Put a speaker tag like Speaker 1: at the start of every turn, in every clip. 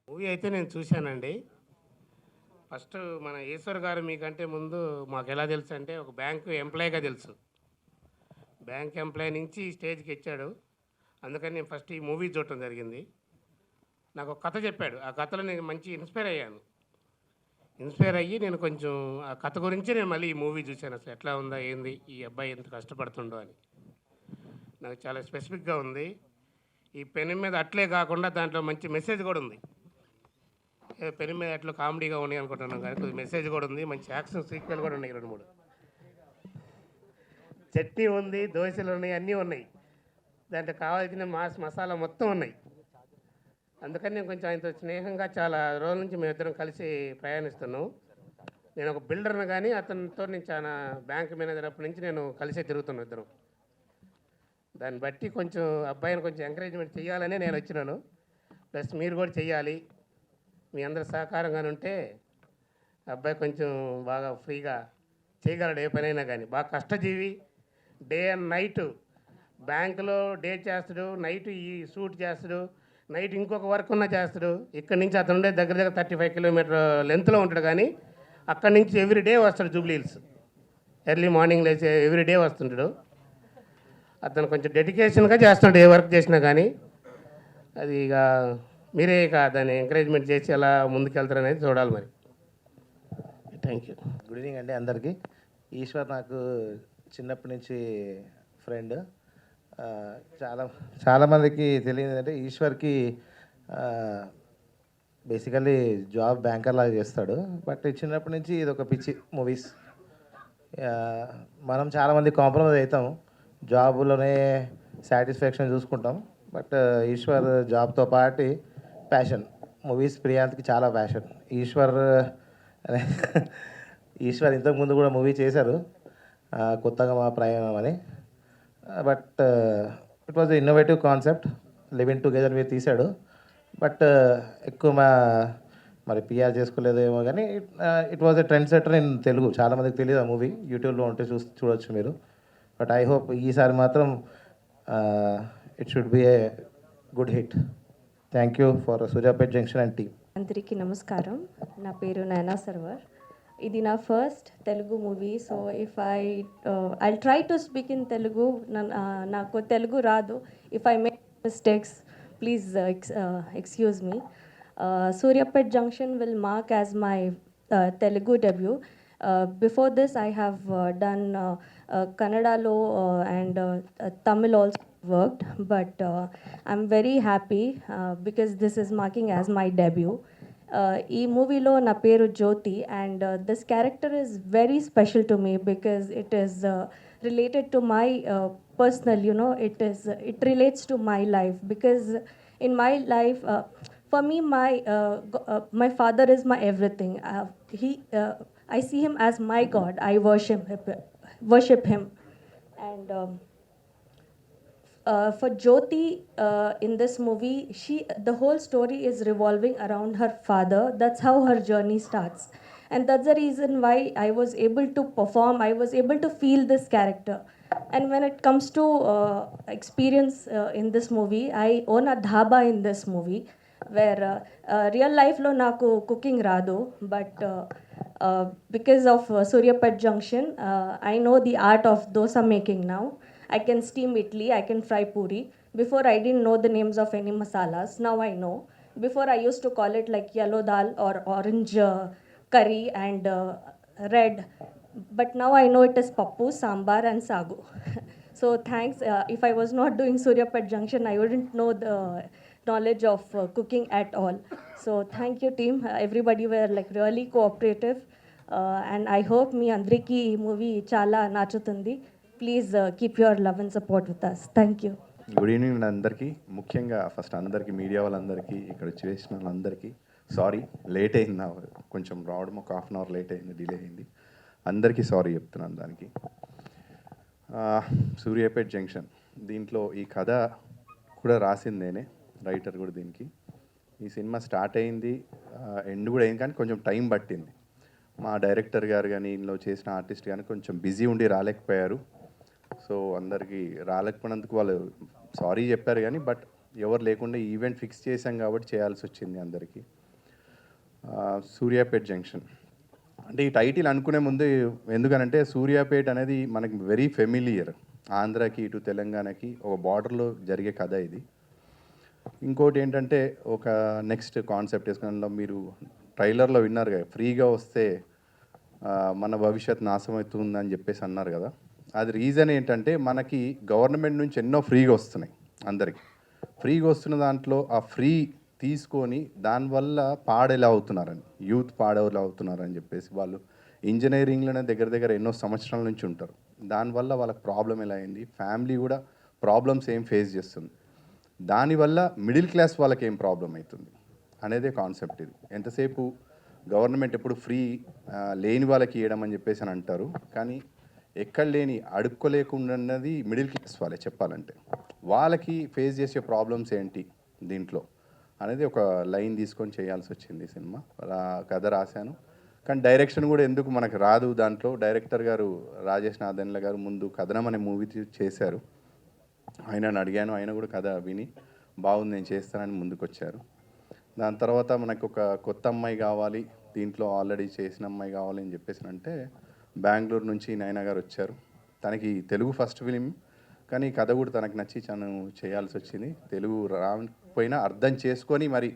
Speaker 1: Movie అయితే నేను చూశానండి. ఫస్ట్ మన ఈశ్వర్ గారు మీకంటే ముందు మాకెలా తెలుసంటే, ఒక బ్యాంకు ఎంప్లాయీగా తెలుసు. బ్యాంక్ ఎంప్లాయీ నుంచి స్టేజ్‌కి ఎక్కాడు. అందుకని నేను ఫస్ట్ ఈ మూవీ చూడటం జరిగింది. నాకు ఒక కథ చెప్పాడు. ఆ కథలో నేను మంచి ఇన్‌స్పైర్ అయ్యాను. ఇన్‌స్పైర్ అయ్యి నేను కొంచెం ఆ కథ గురించి నేను మళ్ళీ ఈ మూవీ చూశాను. అసలు ఎట్లా ఉందా? ఏంది? ఈ అబ్బాయి ఎంత కష్టపడుతుండో అని. నాకు చాలా స్పెసిఫిక్‌గా ఉంది. ఈ పెన్ మీద అట్లే కాకుండా దాంట్లో మంచి మెసేజ్ కూడా ఉంది. పెన్ మీద అట్లా కామెడీగా ఉన్నాయి అనుకుంటున్నాం కానీ కొద్దిగా మెసేజ్ కూడా ఉంది. మంచి యాక్షన్ సీక్వెల్ కూడా ఉన్నాయి 2, 3. చట్నీ ఉంది, దోశలు ఉన్నాయి, అన్నీ ఉన్నాయి. దాంట్లో కావాల్సిన మసాలా మొత్తం ఉన్నాయి. అందుకని నేను కొంచెం ఆయనతో స్నేహంగా చాలా రోజుల నుంచి మేమిద్దరం కలిసి ప్రయాణిస్తున్నాం. నేను ఒక బిల్డర్ని కానీ అతనితో నేను చాలా బ్యాంక్ మేనేజర్ అప్పటి నుంచి నేను కలిసే తిరుగుతున్నాను ఇద్దరం. దాన్ని బట్టి కొంచెం అబ్బాయిని కొంచెం ఎంకరేజ్మెంట్ చేయాలనే నేను వచ్చినాను. ప్లస్ మీరు కూడా చెయ్యాలి. మీ అందరి సహకారంగానే ఉంటే అబ్బాయి కొంచెం బాగా ఫ్రీగా చేయగలడు ఏ పనైనా కానీ. బాగా కష్టజీవి, డే అండ్ నైట్ బ్యాంకులో డే చేస్తాడు, నైట్ ఈ షూట్ చేస్తాడు, నైట్ ఇంకొక వర్క్ ఉన్నా చేస్తాడు. ఇక్కడి నుంచి అతను ఉండే దగ్గర దగ్గర 35 కిలోమీటర్ లెంత్లో ఉంటాడు కానీ అక్కడి నుంచి ఎవ్రీ డే వస్తాడు జూబ్లీ హిల్స్. ఎర్లీ మార్నింగ్ లేచి ఎవ్రీ డే వస్తుంటాడు. అతను కొంచెం డెడికేషన్గా చేస్తున్నాడు ఏ వర్క్ చేసినా కానీ. అది ఇక మీరే ఇక దాన్ని ఎంకరేజ్మెంట్ చేసి ఎలా ముందుకెళ్తారనేది చూడాలి మరి. Thank you.
Speaker 2: గుడ్ ఈవినింగ్ అండి అందరికీ. ఈశ్వర్ నాకు చిన్నప్పటి నుంచి ఫ్రెండ్. చాలామందికి తెలియదు ఏంటంటే ఈశ్వర్కి బేసికల్లీ జాబ్ బ్యాంకర్ లాగా చేస్తాడు. బట్ చిన్నప్పటి నుంచి ఇది ఒక పిచ్చి మూవీస్. మనం చాలామంది కాంప్రమైజ్ అవుతాం, జాబులోనే సాటిస్ఫాక్షన్ చూసుకుంటాం. బట్ ఈశ్వర్ జాబ్తో పాటు ప్యాషన్ మూవీస్. ప్రియాంత్కి చాలా ప్యాషన్. ఈశ్వర్ ఇంతకుముందు కూడా మూవీ చేశారు, కొత్తగా మా ప్రయాణం అని. But it was innovative concept. Living together మీద తీశాడు. బట్ ఎక్కువ మరి పిఆర్ చేసుకోలేదేమో కానీ it was a trend setter in Telugu. చాలామందికి తెలియదు ఆ మూవీ, యూట్యూబ్లో ఉంటే చూడొచ్చు మీరు. బట్ ఐ హోప్ ఈసారి మాత్రం it should be a good hit. Thank you for Suryapet junction and team.
Speaker 3: అందరికీ నమస్కారం. నా పేరు నైనా సర్వర్. ఇది నా first Telugu movie. So if I try to speak in Telugu. నాకు తెలుగు రాదు. If I make mistakes, please excuse me. Suryapet Junction will mark as my Telugu debut. Before this, I have done Kannadalo and Tamil also worked, but I'm very happy because this is marking as my debut. ఈ మూవీలో నా పేరు Jyothi, and this character is very special to me because it is related to my personal, it relates to my life, because in my life, for me, my father is my everything. I see him as my God. I worship him. And for Jyoti, in this movie, the whole story is revolving around her father. That's how her journey starts, and that's the reason why I was able to perform. I was able to feel this character. And when it comes to experience in this movie, I own a dhaba in this movie, where real life lo naku cooking radu, but because of Suryapet Junction, I know the art of dosa making now. I can steam idli, I can fry puri. Before I didn't know the names of any masalas. Now I know. Before I used to call it like yellow dal or orange curry and red. But now I know it is pappu, sambar and sagu. So thanks. If I was not doing Suryapet Junction, I wouldn't know the knowledge of cooking at all. So thank you team. Everybody were like really cooperative. And I hope మీ అందరికీ ఈ movie చాలా నచ్చుతుంది. Please keep your love and support with us. Thank you.
Speaker 4: Good evening అందరికీ. ముఖ్యంగా first అందరికీ, media వాళ్ళందరికీ, ఇక్కడ చేసిన వాళ్ళందరికీ సారీ. లేట్ అయింది, నా కొంచెం రావడం ఒక హాఫ్ అన్ అవర్ లేట్ అయింది, డిలే అయింది. అందరికీ సారీ చెప్తున్నాను దానికి. సూర్యాపేట్ జంక్షన్, దీంట్లో ఈ కథ కూడా రాసింది నేనే, రైటర్ కూడా దీనికి. ఈ సినిమా స్టార్ట్ అయింది, ఎండ్ కూడా అయింది, కానీ కొంచెం టైం పట్టింది. మా డైరెక్టర్ గారు కానీ ఇందులో చేసిన ఆర్టిస్ట్ కానీ కొంచెం బిజీ ఉండి రాలేకపోయారు. సో అందరికీ రాలేకపోయినందుకు వాళ్ళు సారీ చెప్పారు కానీ, బట్ ఎవరు లేకుండా ఈవెంట్ ఫిక్స్ చేశాం కాబట్టి చేయాల్సి వచ్చింది అందరికీ. సూర్యాపేట్ జంక్షన్ అంటే ఈ టైటిల్ అనుకునే ముందు, ఎందుకనంటే సూర్యాపేట్ అనేది మనకి వెరీ ఫెమిలియర్. ఆంధ్రాకి ఇటు తెలంగాణకి ఒక బార్డర్లో జరిగే కథ ఇది. ఇంకోటి ఏంటంటే ఒక నెక్స్ట్ కాన్సెప్ట్ వేసుకున్న మీరు ట్రైలర్లో విన్నారు కదా, ఫ్రీగా వస్తే మన భవిష్యత్ నాశమవుతుందని చెప్పేసి అన్నారు కదా. అది రీజన్ ఏంటంటే మనకి గవర్నమెంట్ నుంచి ఎన్నో ఫ్రీగా వస్తున్నాయి అందరికీ. ఫ్రీగా వస్తున్న దాంట్లో ఆ ఫ్రీ తీసుకొని దానివల్ల పాడేలా అవుతున్నారని, యూత్ పాడేలా అవుతున్నారని చెప్పేసి వాళ్ళు ఇంజనీరింగ్లోనే దగ్గర దగ్గర ఎన్నో సంవత్సరాల నుంచి ఉంటారు. దానివల్ల వాళ్ళకి ప్రాబ్లం ఎలా అయింది, ఫ్యామిలీ కూడా ప్రాబ్లమ్స్ ఏం ఫేస్ చేస్తుంది, దానివల్ల మిడిల్ క్లాస్ వాళ్ళకి ఏం ప్రాబ్లం అవుతుంది అనేదే కాన్సెప్ట్ ఇది. ఎంతసేపు గవర్నమెంట్ ఎప్పుడు ఫ్రీ లేని వాళ్ళకి ఇవ్వడం అని చెప్పేసి అని అంటారు, కానీ ఎక్కడ లేని అడుక్కోలేకున్నది మిడిల్ క్లాస్ వాళ్ళే చెప్పాలంటే. వాళ్ళకి ఫేస్ చేసే ప్రాబ్లమ్స్ ఏంటి దీంట్లో అనేది ఒక లైన్ తీసుకొని చేయాల్సి వచ్చింది సినిమా. కథ రాశాను, కానీ డైరెక్షన్ కూడా ఎందుకు మనకు రాదు. దాంట్లో డైరెక్టర్ గారు రాజేష్ నాదన్ల గారు ముందు కథనం అనే మూవీ చేశారు. ఆయనను అడిగాను, ఆయన కూడా కథ విని బాగుంది నేను చేస్తానని ముందుకు వచ్చారు. దాని తర్వాత మనకు ఒక కొత్త అమ్మాయి కావాలి, దీంట్లో ఆల్రెడీ చేసిన అమ్మాయి కావాలి అని చెప్పేసి అంటే బెంగళూరు నుంచి నైనా గారు వచ్చారు. తనకి తెలుగు ఫస్ట్ ఫిలిం, కానీ కథ కూడా తనకు నచ్చి తను చేయాల్సి వచ్చింది. తెలుగు రాకపోయినా అర్థం చేసుకొని మరి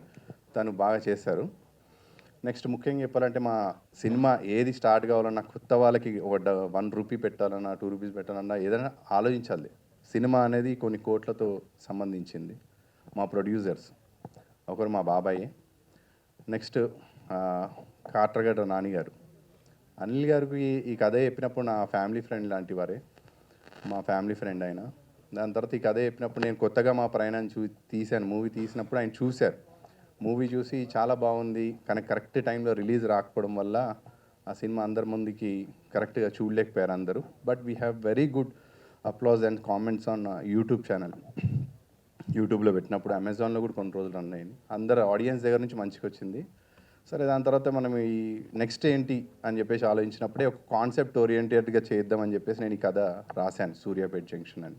Speaker 4: తను బాగా చేశారు. నెక్స్ట్ ముఖ్యంగా చెప్పాలంటే మా సినిమా ఏది స్టార్ట్ కావాలన్నా, కొత్త వాళ్ళకి ఒక ₹1 పెట్టాలన్నా, ₹2 పెట్టాలన్నా ఏదైనా ఆలోచించాలి. సినిమా అనేది కొన్ని కోట్లతో సంబంధించింది. మా ప్రొడ్యూసర్స్ ఒకరు మా బాబాయ్, నెక్స్ట్ కాట్రగడ్డ నాని గారు. అనిల్ గారికి ఈ కథ చెప్పినప్పుడు నా ఫ్యామిలీ ఫ్రెండ్ లాంటి వారే, మా ఫ్యామిలీ ఫ్రెండ్ ఆయన. దాని తర్వాత ఈ కథ చెప్పినప్పుడు నేను కొత్తగా మా ప్రయాణం తీశాను. మూవీ తీసినప్పుడు ఆయన చూశారు. మూవీ చూసి చాలా బాగుంది, కానీ కరెక్ట్ టైంలో రిలీజ్ రాకపోవడం వల్ల ఆ సినిమా అందరి ముందుకి కరెక్ట్గా చూడలేకపోయారు అందరూ. But we have very good applause and comments on YouTube channel. యూట్యూబ్లో పెట్టినప్పుడు అమెజాన్లో కూడా కొన్ని రోజులు రన్ అయింది. అందరు ఆడియన్స్ దగ్గర నుంచి మంచిగా వచ్చింది. సరే, దాని తర్వాత మనం ఈ నెక్స్ట్ ఏంటి అని చెప్పేసి ఆలోచించినప్పుడే ఒక కాన్సెప్ట్ ఓరియంటెడ్గా చేద్దామని చెప్పేసి నేను ఈ కథ రాశాను, సూర్యాపేట్ జంక్షన్ అని.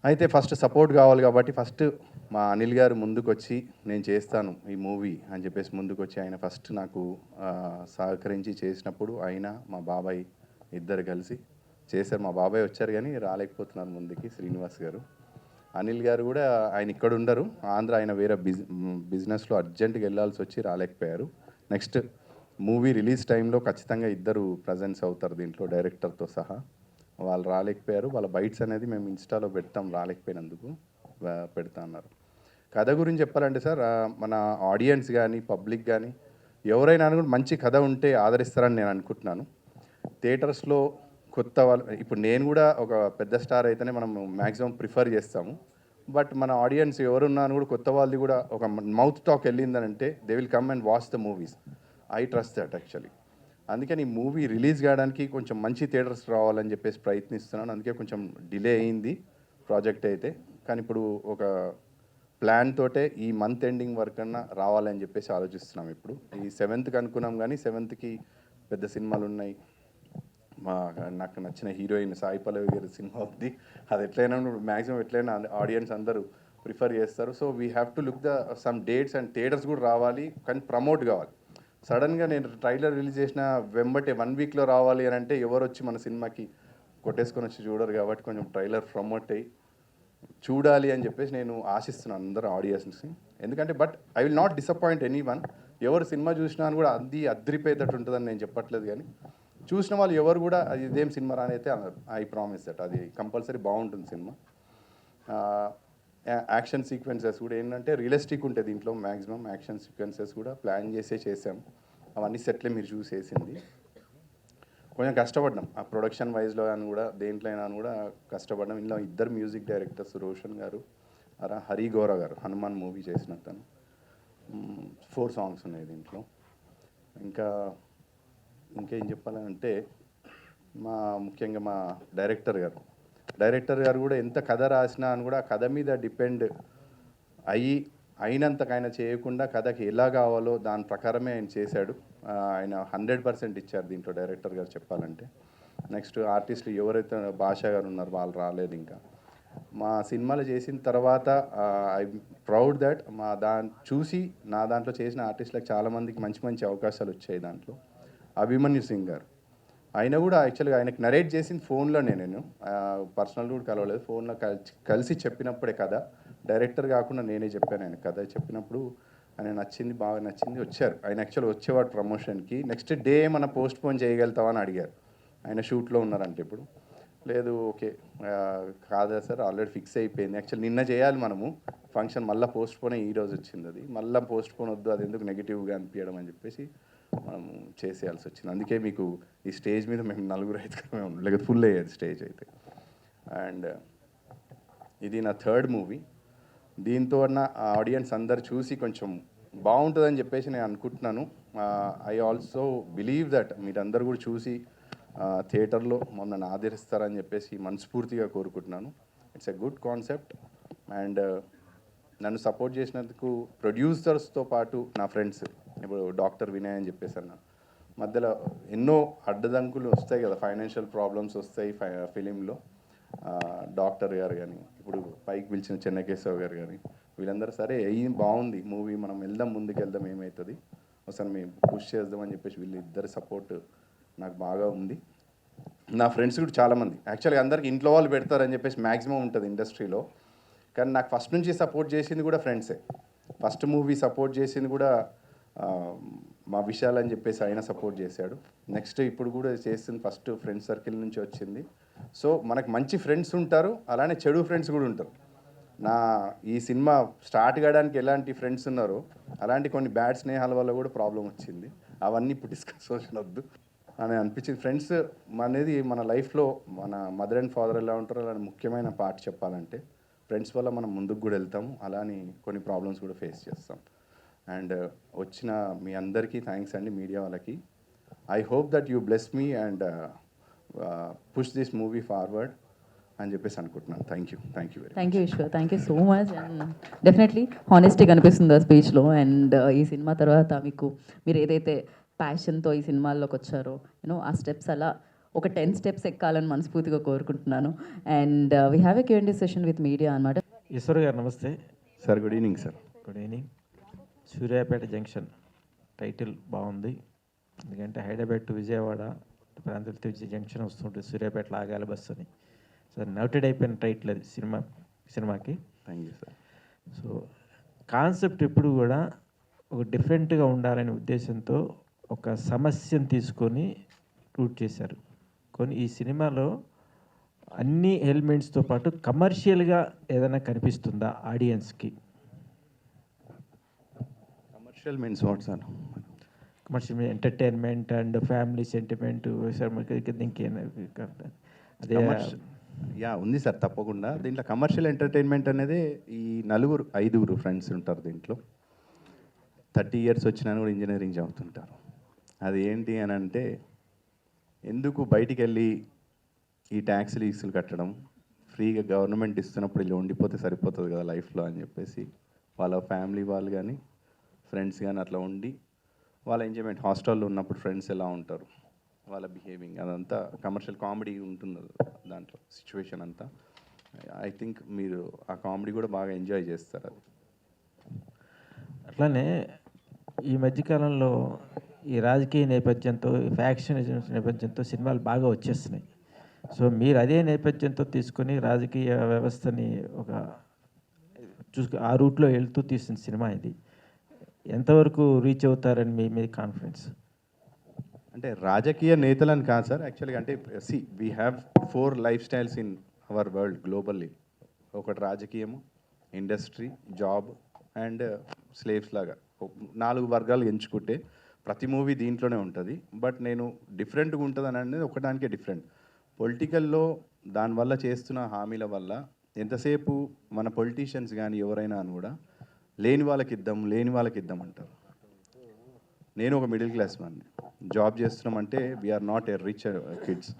Speaker 4: అయితే ఫస్ట్ సపోర్ట్ కావాలి కాబట్టి ఫస్ట్ మా అనిల్ గారు ముందుకు వచ్చి నేను చేస్తాను ఈ మూవీ అని చెప్పేసి ముందుకు వచ్చి ఆయన ఫస్ట్ నాకు సహకరించి చేసినప్పుడు ఆయన మా బాబాయ్ ఇద్దరు కలిసి చేశారు. మా బాబాయ్ వచ్చారు కానీ రాలేకపోతున్నారు ముందుకి, శ్రీనివాస్ గారు. అనిల్ గారు కూడా ఆయన ఇక్కడ ఉండరు, ఆంధ్ర, ఆయన వేరే బిజినెస్లో అర్జెంటుగా వెళ్ళాల్సి వచ్చి రాలేకపోయారు. నెక్స్ట్ మూవీ రిలీజ్ టైంలో ఖచ్చితంగా ఇద్దరు ప్రజెన్స్ అవుతారు దీంట్లో, డైరెక్టర్తో సహా. వాళ్ళు రాలేకపోయారు. వాళ్ళ బైట్స్ అనేది మేము ఇన్స్టాలో పెడతాం, రాలేకపోయినందుకు పెడతా అన్నారు. కథ గురించి చెప్పాలంటే సార్, మన ఆడియన్స్ కానీ పబ్లిక్ కానీ ఎవరైనా కూడా మంచి కథ ఉంటే ఆదరిస్తారని నేను అనుకుంటున్నాను. థియేటర్స్లో కొత్త వాళ్ళు, ఇప్పుడు నేను కూడా ఒక పెద్ద స్టార్ అయితేనే మనం మ్యాక్సిమం ప్రిఫర్ చేస్తాము. బట్ మన ఆడియన్స్ ఎవరున్నాను కూడా కొత్త వాళ్ళది కూడా ఒక మౌత్ టాక్ వెళ్ళిందనంటే they will come and watch the movies. I trust that actually. అందుకని ఈ మూవీ రిలీజ్ కావడానికి కొంచెం మంచి థియేటర్స్ రావాలని చెప్పేసి ప్రయత్నిస్తున్నాను. అందుకే కొంచెం డిలే అయింది ప్రాజెక్ట్ అయితే, కానీ ఇప్పుడు ఒక ప్లాన్ తోటే ఈ మంత్ ఎండింగ్ వరకు అన్నా రావాలని చెప్పేసి ఆలోచిస్తున్నాం. ఇప్పుడు ఈ 7th అనుకున్నాం, కానీ 7th పెద్ద సినిమాలు ఉన్నాయి. నాకు నచ్చిన హీరోయిన్ సాయి పల్లవి గారి సినిమా ఉంది. అది ఎట్లయినా మ్యాక్సిమం ఎట్లయినా ఆడియన్స్ అందరూ ప్రిఫర్ చేస్తారు. So we have to look the sum dates and theatres కూడా రావాలి, కానీ ప్రమోట్ కావాలి. సడన్గా నేను ట్రైలర్ రిలీజ్ చేసిన వెంబటే 1 వీక్లో రావాలి అని అంటే ఎవరు వచ్చి మన సినిమాకి కొట్టేసుకొని వచ్చి చూడరు. కాబట్టి కొంచెం ట్రైలర్ ప్రమోట్ అయ్యి చూడాలి అని చెప్పేసి నేను ఆశిస్తున్నాను అందరూ ఆడియన్స్ని. ఎందుకంటే but I will not disappoint any one. ఎవరు సినిమా చూసినా అని కూడా అది అద్రిపోయేటట్టు ఉంటుందని నేను చెప్పట్లేదు, కానీ చూసిన వాళ్ళు ఎవరు కూడా అది ఇదేం సినిమా అని అయితే అన్నారు. ఐ ప్రామిస్ దట్ అది కంపల్సరీ బాగుంటుంది సినిమా. యాక్షన్ సీక్వెన్సెస్ కూడా ఏంటంటే రియలిస్టిక్ ఉంటాయి దీంట్లో. మ్యాక్సిమం యాక్షన్ సీక్వెన్సెస్ కూడా ప్లాన్ చేసాం. అవన్నీ సెట్లే మీరు చూసేసింది. కొంచెం కష్టపడ్డాం ఆ ప్రొడక్షన్ వైజ్లో అని కూడా, దేంట్లో అయినా కూడా కష్టపడ్డాం. ఇందులో ఇద్దరు మ్యూజిక్ డైరెక్టర్స్, రోషన్ గారు, హరి గౌర గారు, హనుమాన్ మూవీ చేసిన తను. 4 సాంగ్స్ ఉన్నాయి దీంట్లో. ఇంకేం చెప్పాలంటే ముఖ్యంగా మా డైరెక్టర్ గారు కూడా ఎంత కథ రాసినా అని కూడా కథ మీద డిపెండ్ అయినంతకైనా చేయకుండా కథకి ఎలా కావాలో దాని ప్రకారమే ఆయన చేశాడు. ఆయన 100% ఇచ్చారు దీంట్లో డైరెక్టర్ గారు చెప్పాలంటే. నెక్స్ట్ ఆర్టిస్టులు ఎవరైతే భాషా గారు ఉన్నారో వాళ్ళు రాలేదు ఇంకా. మా సినిమాలు చేసిన తర్వాత ఐ ప్రౌడ్ దట్ చూసి నా దాంట్లో చేసిన ఆర్టిస్టులకు చాలామందికి మంచి మంచి అవకాశాలు వచ్చాయి. దాంట్లో అభిమన్యు సింగ్ గారు, ఆయన కూడా యాక్చువల్గా ఆయనకు నరేట్ చేసింది ఫోన్లోనే, నేను పర్సనల్ కూడా కలవలేదు, ఫోన్లో కలిసి చెప్పినప్పుడే కథ, డైరెక్టర్ కాకుండా నేనే చెప్పాను ఆయన కథ చెప్పినప్పుడు. ఆయన నచ్చింది, బాగా నచ్చింది, వచ్చారు. ఆయన యాక్చువల్గా వచ్చేవాడు ప్రమోషన్కి, నెక్స్ట్ డే మన పోస్ట్ పోన్ చేయగలుగుతావా అని అడిగారు. ఆయన షూట్లో ఉన్నారంటే ఇప్పుడు లేదు, ఓకే కాదా సార్ ఆల్రెడీ ఫిక్స్ అయిపోయింది, యాక్చువల్ నిన్న చేయాలి మనము ఫంక్షన్, మళ్ళీ పోస్ట్ పోనే ఈరోజు వచ్చింది, అది మళ్ళీ పోస్ట్ పోన్ వద్దు, అది ఎందుకు నెగిటివ్గా అనిపించడం అని చెప్పేసి మనము చేసేయాల్సి వచ్చింది. అందుకే మీకు ఈ స్టేజ్ మీద మేము 4-5 ఉన్నాం, లేకపోతే ఫుల్ అయ్యేది స్టేజ్ అయితే. అండ్ ఇది నా థర్డ్ మూవీ. దీంతో నా ఆడియన్స్ అందరు చూసి కొంచెం బాగుంటుందని చెప్పేసి నేను అనుకుంటున్నాను. ఐ ఆల్సో బిలీవ్ దట్ మీరందరూ కూడా చూసి థియేటర్లో మమ్మల్ని ఆదరిస్తారని చెప్పేసి మనస్ఫూర్తిగా కోరుకుంటున్నాను. It's a good concept. And నన్ను సపోర్ట్ చేసినందుకు ప్రొడ్యూసర్స్తో పాటు నా ఫ్రెండ్స్, ఇప్పుడు డాక్టర్ వినయ్ అని చెప్పేసి అన్న, మధ్యలో ఎన్నో అడ్డదంకులు వస్తాయి కదా, ఫైనాన్షియల్ ప్రాబ్లమ్స్ వస్తాయి ఫిలింలో. డాక్టర్ గారు కానీ, ఇప్పుడు పైకి పిలిచిన చెన్నకేశవ్ గారు కానీ, వీళ్ళందరూ సరే ఏం బాగుంది మూవీ, మనం వెళ్దాం, ముందుకు వెళ్దాం, ఏమవుతుంది ఒకసారి మేము పుష్ చేద్దామని చెప్పేసి వీళ్ళిద్దరి సపోర్ట్ నాకు బాగా ఉంది. నా ఫ్రెండ్స్ కూడా చాలామంది, యాక్చువల్గా అందరికి ఇంట్లో వాళ్ళు పెడతారని చెప్పేసి మ్యాక్సిమం ఉంటుంది ఇండస్ట్రీలో, కానీ నాకు ఫస్ట్ నుంచి సపోర్ట్ చేసింది కూడా ఫ్రెండ్సే. ఫస్ట్ మూవీ సపోర్ట్ చేసింది కూడా మా విషయాలు అని చెప్పేసి ఆయన సపోర్ట్ చేశాడు. నెక్స్ట్ ఇప్పుడు కూడా చేసింది ఫస్ట్ ఫ్రెండ్ సర్కిల్ నుంచి వచ్చింది. సో మనకు మంచి ఫ్రెండ్స్ ఉంటారు, అలానే చెడు ఫ్రెండ్స్ కూడా ఉంటారు. ఈ సినిమా స్టార్ట్ కావడానికి ఎలాంటి ఫ్రెండ్స్ ఉన్నారో అలాంటి కొన్ని బ్యాడ్ స్నేహాల వల్ల కూడా ప్రాబ్లం వచ్చింది. అవన్నీ ఇప్పుడు డిస్కషన్ వద్దు అని అనిపించింది. ఫ్రెండ్స్ అనేది మన లైఫ్లో మన మదర్ అండ్ ఫాదర్ ఎలా ఉంటారో అలాంటి ముఖ్యమైన పార్ట్ చెప్పాలంటే. ఫ్రెండ్స్ వల్ల మనం ముందుకు కూడా వెళ్తాము, అలానే కొన్ని ప్రాబ్లమ్స్ కూడా ఫేస్ చేస్తాం. అండ్ వచ్చిన మీ అందరికీ థ్యాంక్స్ అండి, మీడియా వాళ్ళకి. I hope that you bless me and push this movie forward అని చెప్పేసి అనుకుంటున్నాను. Thank you very much.
Speaker 5: Thank you Vishwa, thank you so much. And definitely honesty కనిపిస్తుంది ఆ స్పీచ్లో. అండ్ ఈ సినిమా తర్వాత మీరు ఏదైతే ప్యాషన్తో ఈ సినిమాల్లోకి వచ్చారో ఆ స్టెప్స్ అలా ఒక 10 స్టెప్స్ ఎక్కాలని మనస్ఫూర్తిగా కోరుకుంటున్నాను. And we have a Q&A session with media అనమాట.
Speaker 6: ఈశ్వర్ గారు నమస్తే.
Speaker 4: Sir good evening sir.
Speaker 6: Good evening. Suryapet junction title బాగుంది, ఎందుకంటే హైదరాబాద్ టు విజయవాడ ప్రాంతాలతో జంక్షన్ వస్తుంటుంది, సూర్యాపేట ఆగాలి బస్సు అని. సార్ నోటెడ్ అయిపోయిన టైటిల్ అది సినిమాకి.
Speaker 4: Thank you sir.
Speaker 6: So concept ఎప్పుడు కూడా ఒక డిఫరెంట్గా ఉండాలనే ఉద్దేశంతో ఒక సమస్యను తీసుకొని షూట్ చేశారు. కొన్ని ఈ సినిమాలో అన్ని ఎలిమెంట్స్తో పాటు కమర్షియల్గా ఏదైనా కనిపిస్తుందా ఆడియన్స్కి?
Speaker 4: Commercial means what sir?
Speaker 6: Commercial entertainment and family sentiment అదే
Speaker 4: ఉంది సార్, తప్పకుండా. దీంట్లో కమర్షియల్ ఎంటర్టైన్మెంట్ అనేది ఈ 5 ఫ్రెండ్స్ ఉంటారు దీంట్లో. 30 years వచ్చినా కూడా ఇంజనీరింగ్ చదువుతుంటారు. అది ఏంటి అని అంటే, ఎందుకు బయటికి వెళ్ళి ఈ ట్యాక్స్లు కట్టడం, ఫ్రీగా గవర్నమెంట్ ఇస్తున్నప్పుడు ఇలా ఉండిపోతే సరిపోతుంది కదా లైఫ్లో అని చెప్పేసి వాళ్ళ ఫ్యామిలీ వాళ్ళు కానీ ఫ్రెండ్స్ కానీ అట్లా ఉండి వాళ్ళ ఎంజాయ్మెంట్, హాస్టల్లో ఉన్నప్పుడు ఫ్రెండ్స్ ఎలా ఉంటారు, వాళ్ళ బిహేవింగ్, అదంతా కమర్షియల్ కామెడీ ఉంటుంది దాంట్లో సిచ్యువేషన్ అంతా. ఐ థింక్ మీరు ఆ కామెడీ కూడా బాగా ఎంజాయ్ చేస్తారు. అది
Speaker 6: అట్లానే ఈ మధ్యకాలంలో ఈ రాజకీయ నేపథ్యంతో, ఫ్యాక్షన్ నేపథ్యంతో సినిమాలు బాగా వచ్చేస్తున్నాయి. సో మీరు అదే నేపథ్యంతో తీసుకొని రాజకీయ వ్యవస్థని ఆ రూట్లో వెళ్తూ తీసిన సినిమా ఇది. ఎంతవరకు రీచ్ అవుతారని మీ మీద కాన్ఫిడెన్స్?
Speaker 4: అంటే రాజకీయ నేతలని కాదు సార్, యాక్చువల్గా అంటే we have 4 life styles in our world globally. ఒకటి రాజకీయము, ఇండస్ట్రీ, జాబ్ అండ్ స్లేవ్స్ లాగా 4 వర్గాలు ఎంచుకుంటే ప్రతి మూవీ దీంట్లోనే ఉంటుంది. బట్ నేను డిఫరెంట్గా ఉంటుంది అని అనేది ఒకదానికే డిఫరెంట్. పొలిటికల్లో దానివల్ల చేస్తున్న హామీల వల్ల ఎంతసేపు మన పొలిటీషియన్స్ కానీ ఎవరైనా అని కూడా లేని వాళ్ళకి ఇద్దాం అంటారు. నేను ఒక మిడిల్ క్లాస్ మ్యాన్ని, జాబ్ చేస్తున్నామంటే we are not a rich kids.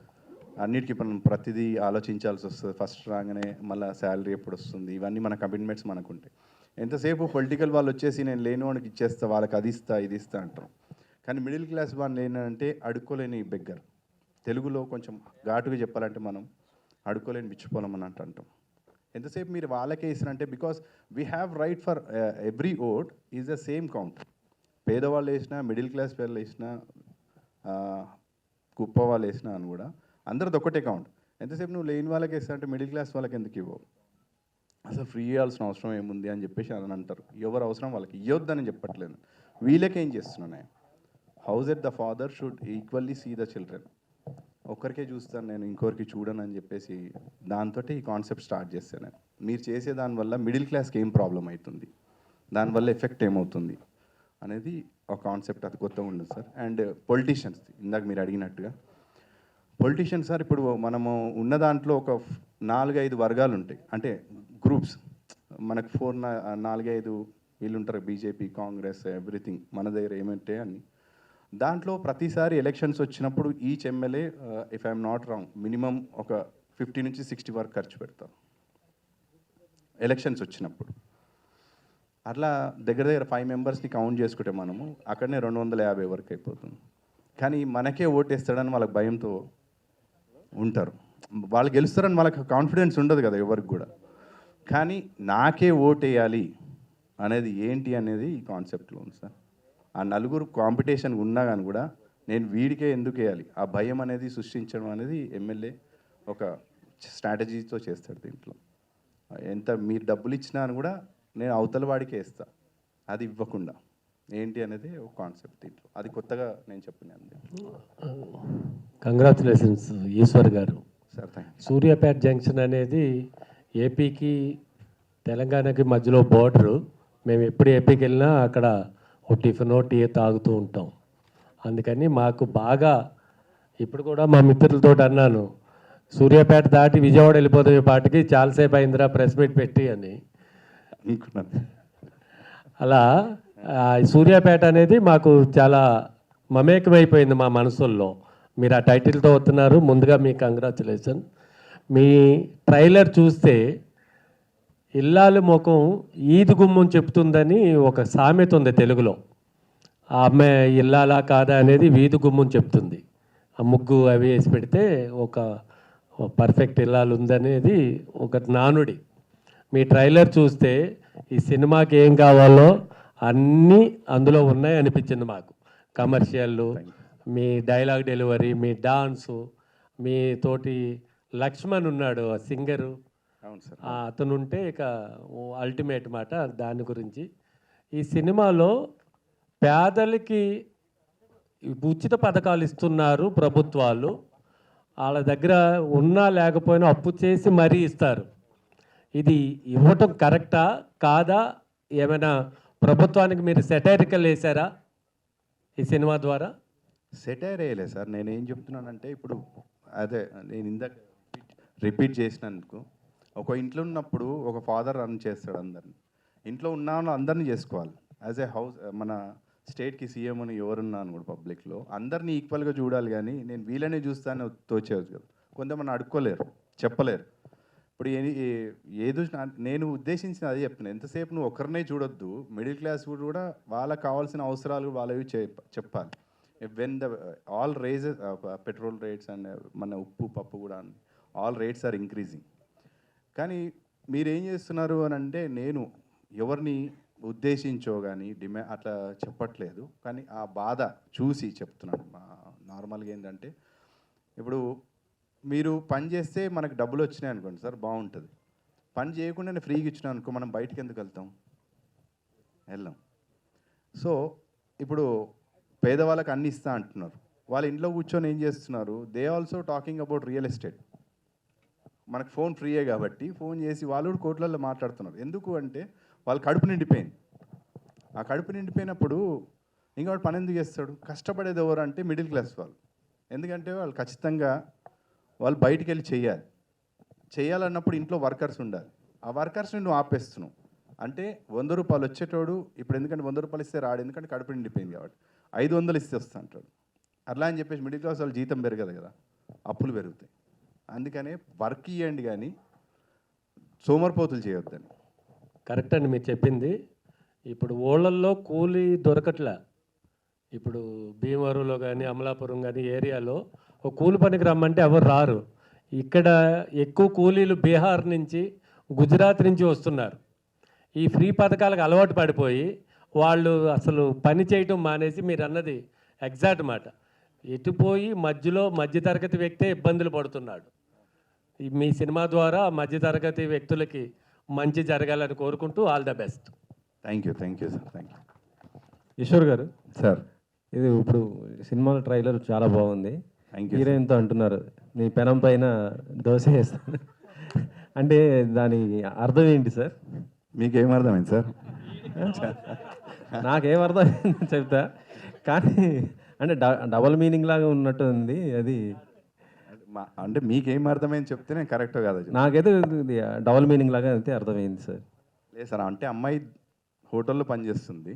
Speaker 4: అన్నిటికీ మనం ప్రతిదీ ఆలోచించాల్సి వస్తుంది. ఫస్ట్ రాగానే మళ్ళీ శాలరీ ఎప్పుడు వస్తుంది, ఇవన్నీ మన కమిట్మెంట్స్ మనకు ఉంటాయి. ఎంతసేపు పొలిటికల్ వాళ్ళు వచ్చేసి నేను లేని వాడికి ఇచ్చేస్తా, వాళ్ళకి అది ఇస్తా ఇది ఇస్తా అంటారు. కానీ మిడిల్ క్లాస్ వాళ్ళు ఏంటంటే అడుక్కోలేని బెగ్గర్. తెలుగులో కొంచెం ఘాటుగా చెప్పాలంటే మనం అడుక్కోలేని బిచ్చిపోలం అని అంటాం. ఎంతసేపు మీరు వాళ్ళకే ఇస్తారంటే because we have right for every vote is the same count. పేదవాళ్ళు వేసినా, మిడిల్ క్లాస్ వాళ్ళు వేసినా, కుప్ప వాళ్ళు వేసినా అని కూడా అందరిది ఒకటే కౌంట్. ఎంతసేపు నువ్వు లేని వాళ్ళకి వేస్తారంటే మిడిల్ క్లాస్ వాళ్ళకి ఎందుకు ఇవ్వవు? అసలు ఫ్రీ ఇవ్వాల్సిన అవసరం ఏముంది అని చెప్పేసి అని అంటారు. ఎవరు అవసరం వాళ్ళకి ఇవ్వద్దని చెప్పట్లేదు. వీళ్ళకేం చేస్తున్నాను, house at the father should equally see the children. ఒక్కరికే చూస్తాను నేను, ఇంకొకరికి చూడను అని చెప్పేసి దాంతో ఈ కాన్సెప్ట్ స్టార్ట్ చేస్తాను నేను. మీరు చేసే దానివల్ల మిడిల్ క్లాస్కి ఏం ప్రాబ్లం అవుతుంది, దానివల్ల ఎఫెక్ట్ ఏమవుతుంది అనేది ఒక కాన్సెప్ట్, అది కొత్తగా ఉండదు సార్. అండ్ పొలిటీషియన్స్, ఇందాక మీరు అడిగినట్టుగా పొలిటీషియన్స్ సార్, ఇప్పుడు మనము ఉన్న దాంట్లో ఒక 4-5 వర్గాలు ఉంటాయి, అంటే గ్రూప్స్. మనకు 4-5 వీళ్ళు ఉంటారు, బీజేపీ, కాంగ్రెస్, ఎవ్రీథింగ్ మన దగ్గర ఏమంటే అన్ని. దాంట్లో ప్రతిసారి ఎలక్షన్స్ వచ్చినప్పుడు each MLA, if I'm not wrong, minimum ఒక 50 నుంచి 60 వరకు ఖర్చు పెడతారు ఎలక్షన్స్ వచ్చినప్పుడు. అట్లా దగ్గర దగ్గర 5 మెంబర్స్ని కౌంట్ చేసుకుంటే మనము అక్కడనే 250 వరకు అయిపోతుంది. కానీ మనకే ఓటేస్తాడని వాళ్ళకి భయంతో ఉంటారు. వాళ్ళు గెలుస్తారని వాళ్ళకి కాన్ఫిడెన్స్ ఉండదు కదా ఎవరికి కూడా. కానీ నాకే ఓటేయాలి అనేది ఏంటి అనేది ఈ కాన్సెప్ట్లో ఉంది సార్. ఆ నలుగురు కాంపిటీషన్ ఉన్నా కానీ కూడా నేను వీడికే ఎందుకు వేయాలి, ఆ భయం అనేది సృష్టించడం అనేది ఎమ్మెల్యే ఒక స్ట్రాటజీతో చేస్తాడు. దీంట్లో ఎంత మీరు డబ్బులు ఇచ్చినా అని కూడా నేను అవతల వాడికే వేస్తా, అది ఇవ్వకుండా ఏంటి అనేది ఒక కాన్సెప్ట్ దీంట్లో. అది కొత్తగా నేను చెప్పినాను.
Speaker 7: Congratulations Eshwar garu.
Speaker 4: Sir thank you.
Speaker 7: Suryapet junction అనేది ఏపీకి తెలంగాణకి మధ్యలో బోర్డరు. మేము ఎప్పుడు ఏపీకి వెళ్ళినా అక్కడ ఓ టిఫినో టీ తాగుతూ ఉంటాం. అందుకని మాకు బాగా, ఇప్పుడు కూడా మా మిత్రులతో అన్నాను, సూర్యాపేట దాటి విజయవాడ వెళ్ళిపోతే పాటికి చాలాసేపు అయిందిరా ప్రెస్ మీట్ పెట్టి అని
Speaker 4: అనుకున్నాను.
Speaker 7: అలా సూర్యాపేట అనేది మాకు చాలా మమేకమైపోయింది మా మనసుల్లో. మీరు ఆ టైటిల్తో వస్తున్నారు, ముందుగా మీకు కంగ్రాచులేషన్. మీ ట్రైలర్ చూస్తే ఇల్లాలి ముఖం ఈదు గుమ్మం చెప్తుందని ఒక సామెత ఉంది తెలుగులో. ఆ అమ్మాయి ఇల్లాలా కాదా అనేది వీధి గుమ్మం చెప్తుంది. ఆ ముగ్గు అవి వేసి పెడితే ఒక పర్ఫెక్ట్ ఇల్లాలు ఉందనేది ఒక నానుడి. మీ ట్రైలర్ చూస్తే ఈ సినిమాకి ఏం కావాలో అన్నీ అందులో ఉన్నాయి అనిపించింది మాకు. కమర్షియల్లు, మీ డైలాగ్ డెలివరీ, మీ డాన్సు, మీ తోటి లక్ష్మణ్ ఉన్నాడు ఆ సింగరు,
Speaker 4: అవును సార్.
Speaker 7: అతను ఉంటే ఇక అల్టిమేట్ మాట. దాని గురించి ఈ సినిమాలో పేదలకి ఉచిత పథకాలు ఇస్తున్నారు ప్రభుత్వాలు. వాళ్ళ దగ్గర ఉన్నా లేకపోయినా అప్పు చేసి మరీ ఇస్తారు. ఇది ఇవ్వటం కరెక్టా కాదా? ఏమైనా ప్రభుత్వానికి మీరు సెటైరికల్ వేశారా ఈ సినిమా ద్వారా?
Speaker 4: సెటైర్ వేయలేదు సార్. నేను ఏం చెప్తున్నానంటే, ఇప్పుడు అదే నేను ఇందాక రిపీట్ చేసినందుకు, ఒక ఇంట్లో ఉన్నప్పుడు ఒక ఫాదర్ రన్ చేస్తాడు అందరిని. ఇంట్లో ఉన్న అందరినీ చేసుకోవాలి. యాజ్ ఏ హౌస్, మన స్టేట్కి సీఎం అని ఎవరున్నాను కూడా పబ్లిక్లో అందరినీ ఈక్వల్గా చూడాలి. కానీ నేను వీళ్ళనే చూస్తాను తోచేయచ్చు కదా. కొంతమంది అడుక్కోలేరు, చెప్పలేరు. ఇప్పుడు ఏదో నేను ఉద్దేశించిన అదే చెప్తున్నాను. ఎంతసేపు నువ్వు ఒకరినే చూడొద్దు, మిడిల్ క్లాస్ కూడా వాళ్ళకి కావాల్సిన అవసరాలు వాళ్ళవి చెప్పాలి. When the all rises, petrol rates and మన ఉప్పు పప్పు కూడా ఆల్ రేట్స్ ఆర్ ఇంక్రీజింగ్. కానీ మీరేం చేస్తున్నారు అని అంటే, నేను ఎవరిని ఉద్దేశించో కానీ అట్లా చెప్పట్లేదు. కానీ ఆ బాధ చూసి చెప్తున్నాను. నార్మల్గా ఏంటంటే, ఇప్పుడు మీరు పని చేస్తే మనకు డబ్బులు వచ్చినాయి అనుకోండి సార్, బాగుంటుంది. పని చేయకుండానే ఫ్రీగా ఇచ్చినా అనుకో, మనం బయటికి ఎందుకు వెళ్తాం? వెళ్ళాం. సో ఇప్పుడు పేదవాళ్ళకి అన్ని ఇస్తా అంటున్నారు. వాళ్ళ ఇంట్లో కూర్చొని ఏం చేస్తున్నారు? They also talking about real estate. మనకు ఫోన్ ఫ్రీయే కాబట్టి ఫోన్ చేసి వాళ్ళు కూడా కోట్లలో మాట్లాడుతున్నారు. ఎందుకు అంటే వాళ్ళ కడుపు నిండిపోయింది. ఆ కడుపు నిండిపోయినప్పుడు ఇంకోటి పని ఎందుకు చేస్తాడు? కష్టపడేది ఎవరు అంటే మిడిల్ క్లాస్ వాళ్ళు. ఎందుకంటే వాళ్ళు ఖచ్చితంగా వాళ్ళు బయటికి వెళ్ళి చేయాలన్నప్పుడు ఇంట్లో వర్కర్స్ ఉండాలి. ఆ వర్కర్స్ని నువ్వు ఆపేస్తున్నావు అంటే 100 రూపాయలు వచ్చేటోడు ఇప్పుడు, ఎందుకంటే 100 రూపాయలు ఇస్తే రాడు, ఎందుకంటే కడుపు నిండిపోయింది కాబట్టి 500 ఇస్తే వస్తా అంటాడు. అట్లా అని చెప్పేసి మిడిల్ క్లాస్ వాళ్ళు జీతం పెరగదు కదా, అప్పులు పెరుగుతాయి. అందుకనే వర్క్ ఇవ్వండి కానీ సోమరిపోతులు చేయొద్దని.
Speaker 7: కరెక్ట్ అండి మీరు చెప్పింది. ఇప్పుడు ఊళ్ళల్లో కూలీ దొరకట్లే. ఇప్పుడు భీమవరంలో కానీ అమలాపురం కానీ ఏరియాలో ఒక కూలి పనికి రమ్మంటే ఎవరు రారు. ఇక్కడ ఎక్కువ కూలీలు బీహార్ నుంచి గుజరాత్ నుంచి వస్తున్నారు. ఈ ఫ్రీ పథకాలకు అలవాటు పడిపోయి వాళ్ళు అసలు పని చేయటం మానేసి, మీరు అన్నది ఎగ్జాక్ట్ మాట, ఎటుపోయి మధ్యలో మధ్యతరగతి వ్యక్తే ఇబ్బందులు పడుతున్నాడు. మీ సినిమా ద్వారా మధ్యతరగతి వ్యక్తులకి మంచి జరగాలని కోరుకుంటూ all the best.
Speaker 4: Thank you sir, thank you.
Speaker 8: Eshwar garu,
Speaker 4: sir
Speaker 8: ఇది ఇప్పుడు సినిమా ట్రైలర్ చాలా బాగుంది.
Speaker 4: Thank you.
Speaker 8: హీరోయిన్తో అంటున్నారు నీ పెనం పైన దోశ వేస్తాను అంటే దాని అర్థం ఏంటి సార్?
Speaker 4: మీకేం అర్థమైంది సార్?
Speaker 8: నాకేం అర్థమైంది చెప్తా, కానీ అంటే డబల్ మీనింగ్ లాగా ఉన్నట్టు ఉంది అది.
Speaker 4: అంటే మీకేం అర్థమైంది చెప్తే నేను కరెక్టో కాదా?
Speaker 8: నాకైతే డబల్ మీనింగ్ లాగా అయితే అర్థమైంది సార్.
Speaker 4: లేదు సార్, అంటే అమ్మాయి హోటల్లో పనిచేస్తుంది,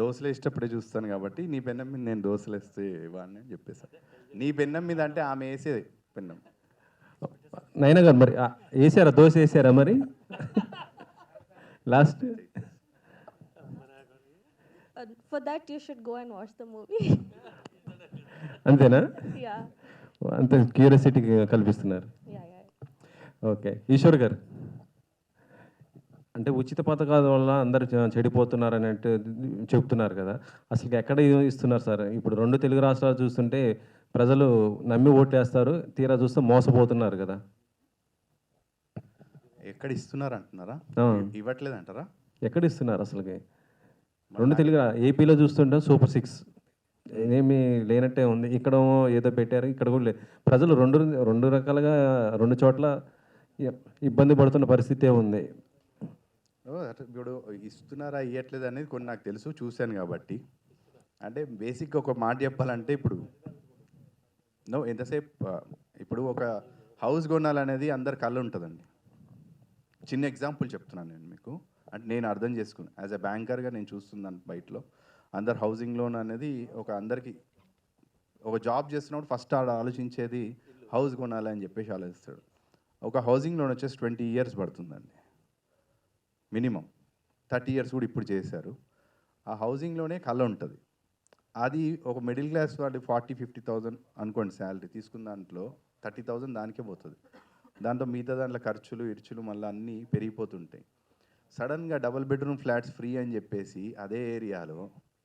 Speaker 4: దోశలు వేసేటప్పుడే చూస్తాను కాబట్టి నీ పెన్నం మీద నేను దోశలు వేస్తే వాడిని అని చెప్పేసాను. నీ పెన్నం మీద అంటే ఆమె వేసే పెన్నం.
Speaker 8: నైనా గారు మరి వేసారా, దోశ వేసారా మరి last?
Speaker 3: For that, you should go and watch the movie.
Speaker 8: అంతేనా?
Speaker 3: Yeah.
Speaker 8: అంత క్యూరియాసిటీ కల్పిస్తున్నారు.
Speaker 3: Yeah.
Speaker 8: ఓకే. ఈశ్వర్ గారు, అంటే ఉచిత పథకాల వల్ల అందరూ చెడిపోతున్నారు అన్నట్టు చెప్తున్నారు కదా, అసలు ఎక్కడ ఇస్తున్నారు సార్? ఇప్పుడు 2 తెలుగు రాష్ట్రాలు చూస్తుంటే ప్రజలు నమ్మి ఓట్లేస్తారు, తీరా చూస్తే మోసపోతున్నారు కదా.
Speaker 4: ఎక్కడ ఇస్తున్నారు అంటున్నారా? ఇవ్వట్లేదు అంటారా?
Speaker 8: ఎక్కడ ఇస్తున్నారు అసలుకి? 2 తెలుగు ఏపీలో చూస్తుంటే సూపర్ 6 ఏమీ లేనట్టే ఉంది. ఇక్కడ ఏదో పెట్టారు, ఇక్కడ కూడా లేదు. ప్రజలు రెండు రకాలుగా 2 చోట్ల ఇబ్బంది పడుతున్న పరిస్థితే ఉంది.
Speaker 4: ఇప్పుడు ఇస్తున్నారా ఇవ్వట్లేదు అనేది కొన్ని నాకు తెలుసు, చూశాను కాబట్టి. అంటే బేసిక్గా ఒక మాట చెప్పాలంటే ఇప్పుడు ఎంతసేపు ఇప్పుడు ఒక హౌస్ కొనాలనేది అందరి కళ్ళు ఉంటుందండి. చిన్న ఎగ్జాంపుల్ చెప్తున్నాను నేను మీకు, అంటే నేను అర్థం చేసుకుని యాజ్ ఎ బ్యాంకర్గా నేను చూస్తున్నాను బయటలో అందరు హౌసింగ్ లోన్ అనేది అందరికి ఒక జాబ్ చేస్తున్నప్పుడు ఫస్ట్ ఆలోచించేది హౌస్ కొనాలి అని చెప్పేసి ఆలోచిస్తాడు. ఒక హౌసింగ్ లోన్ వచ్చేసి 20 years పడుతుందండి మినిమం. 30 years కూడా ఇప్పుడు చేశారు. ఆ హౌసింగ్లోనే కళ ఉంటుంది. అది ఒక మిడిల్ క్లాస్ వాడి 40-50,000 అనుకోండి శాలరీ తీసుకున్న దాంట్లో 30,000 దానికే పోతుంది. దాంతో మిగతా దాంట్లో ఖర్చులు ఇర్చులు మళ్ళీ అన్నీ పెరిగిపోతుంటాయి. సడన్గా డబుల్ బెడ్రూమ్ ఫ్లాట్స్ ఫ్రీ అని చెప్పేసి అదే ఏరియాలో